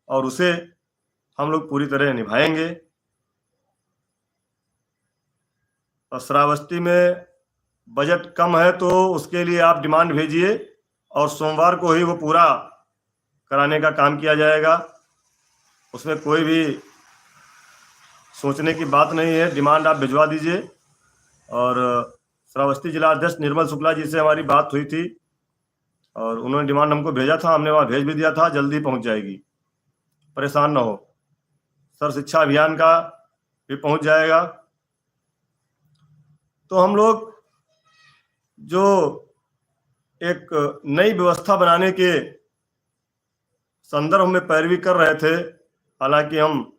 और उसे हम लोग पूरी तरह निभाएंगे। और श्रावस्ती में बजट कम है तो उसके लिए आप डिमांड भेजिए और सोमवार को ही वो पूरा कराने का काम किया जाएगा। उसमें कोई भी सोचने की बात नहीं है, डिमांड आप भिजवा दीजिए। और श्रावस्ती जिला अध्यक्ष निर्मल शुक्ला जी से हमारी बात हुई थी और उन्होंने डिमांड हमको भेजा था, हमने वहाँ भेज भी दिया था, जल्दी पहुँच जाएगी, परेशान ना हो। सर्व शिक्षा अभियान का भी पहुँच जाएगा। तो हम लोग जो एक नई व्यवस्था बनाने के संदर्भ में पैरवी कर रहे थे, हालांकि हम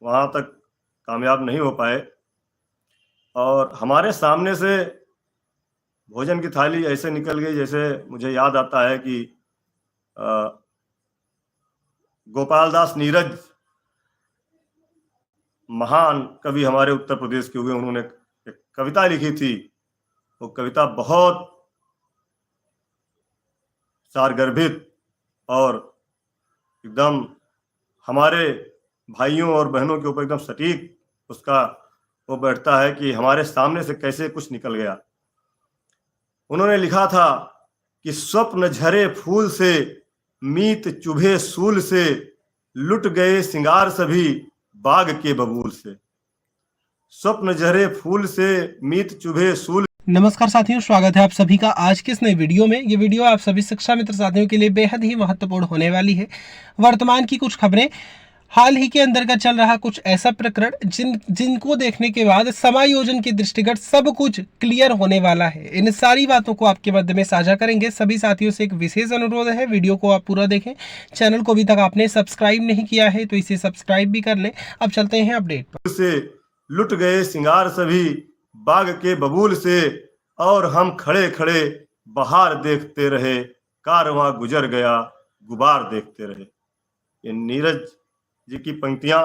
वहाँ तक कामयाब नहीं हो पाए और हमारे सामने से भोजन की थाली ऐसे निकल गई जैसे मुझे याद आता है कि गोपाल दास नीरज महान कवि हमारे उत्तर प्रदेश के हुए, उन्होंने एक कविता लिखी थी। वो कविता बहुत सारगर्भित और एकदम हमारे भाइयों और बहनों के ऊपर एकदम सटीक उसका वो बैठता है कि हमारे सामने से कैसे कुछ निकल गया। उन्होंने लिखा था कि स्वप्न झरे फूल से, मीत चुभे सूल से, लुट गए सिंगार सभी बाग के बबूल से। स्वप्न झरे फूल से, मीत चुभे सूल। नमस्कार साथियों, स्वागत है आप सभी का आज के इस नए वीडियो में। ये वीडियो आप सभी शिक्षा मित्र साथियों के लिए बेहद ही महत्वपूर्ण होने वाली है। वर्तमान की कुछ खबरें, हाल ही के अंतर्गत चल रहा कुछ ऐसा प्रकरण जिनको देखने के बाद समायोजन के दृष्टिगत सब कुछ क्लियर होने वाला है। इन सारी बातों को आपके मध्य में साझा करेंगे। सभी साथियों से एक विशेष अनुरोध है, वीडियो को आप पूरा देखें। चैनल को अभी तक आपने सब्सक्राइब नहीं किया है तो इसे सब्सक्राइब भी कर लें। अब चलते हैं अपडेट पर। से लुट गए सिंगार सभी बाग के बबूल से, और हम खड़े खड़े बहार देखते रहे, कारवां गुजर गया गुबार देखते रहे। ये नीरज जी की पंक्तियां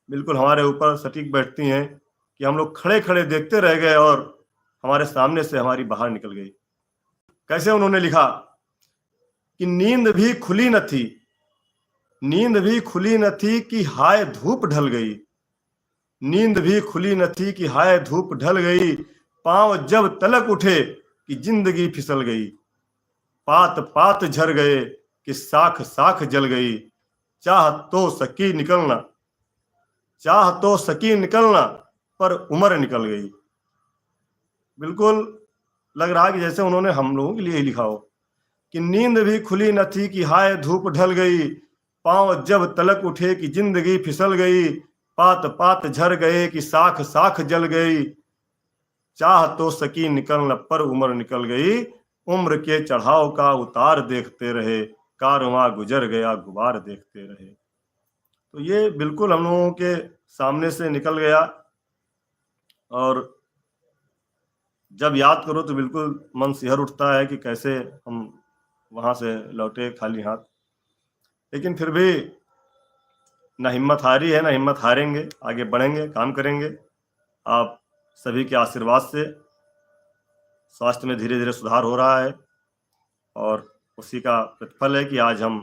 बिल्कुल हमारे ऊपर सटीक बैठती हैं कि हम लोग खड़े खड़े देखते रह गए और हमारे सामने से हमारी बाहर निकल गई। कैसे उन्होंने लिखा कि नींद भी खुली न थी, नींद भी खुली न थी कि हाय धूप ढल गई, नींद भी खुली न थी कि हाय धूप ढल गई, पांव जब तलक उठे कि जिंदगी फिसल गई, पात पात झर गए कि साख साख जल गई, चाह तो सकी निकलना, चाह तो सकी निकलना पर उम्र निकल गई। बिल्कुल लग रहा कि जैसे उन्होंने हम लोगों के लिए ही लिखा हो कि नींद भी खुली न थी कि हाय धूप ढल गई, पांव जब तलक उठे कि जिंदगी फिसल गई, पात पात झर गए कि साख साख जल गई, चाह तो सकी निकलना पर उम्र निकल गई, उम्र के चढ़ाव का उतार देखते रहे, कारवां गुजर गया गुबार देखते रहे। तो ये बिल्कुल हम लोगों के सामने से निकल गया और जब याद करो तो बिल्कुल मन सिहर उठता है कि कैसे हम वहां से लौटे खाली हाथ। लेकिन फिर भी ना हिम्मत हारी है, ना हिम्मत हारेंगे, आगे बढ़ेंगे, काम करेंगे। आप सभी के आशीर्वाद से स्वास्थ्य में धीरे धीरे सुधार हो रहा है और उसी का प्रतिफल है कि आज हम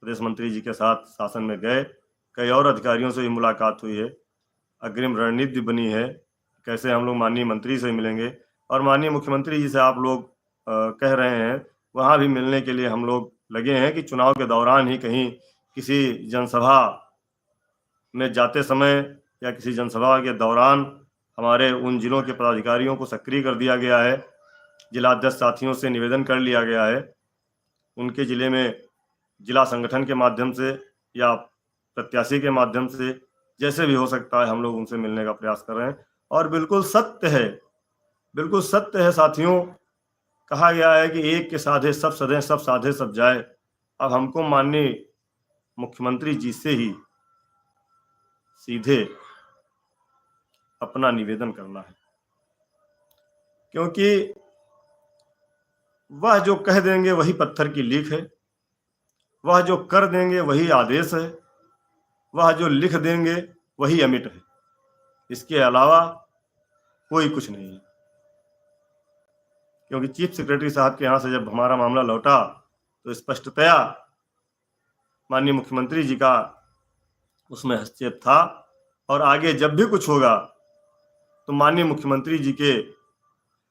प्रदेश मंत्री जी के साथ शासन में गए, कई और अधिकारियों से भी मुलाकात हुई है, अग्रिम रणनीति बनी है, कैसे हम लोग माननीय मंत्री से मिलेंगे और माननीय मुख्यमंत्री जी से आप लोग कह रहे हैं, वहाँ भी मिलने के लिए हम लोग लगे हैं कि चुनाव के दौरान ही कहीं किसी जनसभा में जाते समय या किसी जनसभा के दौरान हमारे उन जिलों के पदाधिकारियों को सक्रिय कर दिया गया है। जिलाध्यक्ष साथियों से निवेदन कर लिया गया है, उनके जिले में जिला संगठन के माध्यम से या प्रत्याशी के माध्यम से जैसे भी हो सकता है हम लोग उनसे मिलने का प्रयास कर रहे हैं। और बिल्कुल सत्य है, बिल्कुल सत्य है साथियों, कहा गया है कि एक के साधे सब सधे, सब साधे सब जाए। अब हमको माननीय मुख्यमंत्री जी से ही सीधे अपना निवेदन करना है, क्योंकि वह जो कह देंगे वही पत्थर की लीक है, वह जो कर देंगे वही आदेश है, वह जो लिख देंगे वही अमिट है, इसके अलावा कोई कुछ नहीं है। क्योंकि चीफ सेक्रेटरी साहब के यहाँ से जब हमारा मामला लौटा तो स्पष्टतया माननीय मुख्यमंत्री जी का उसमें हस्तक्षेप था। और आगे जब भी कुछ होगा तो माननीय मुख्यमंत्री जी के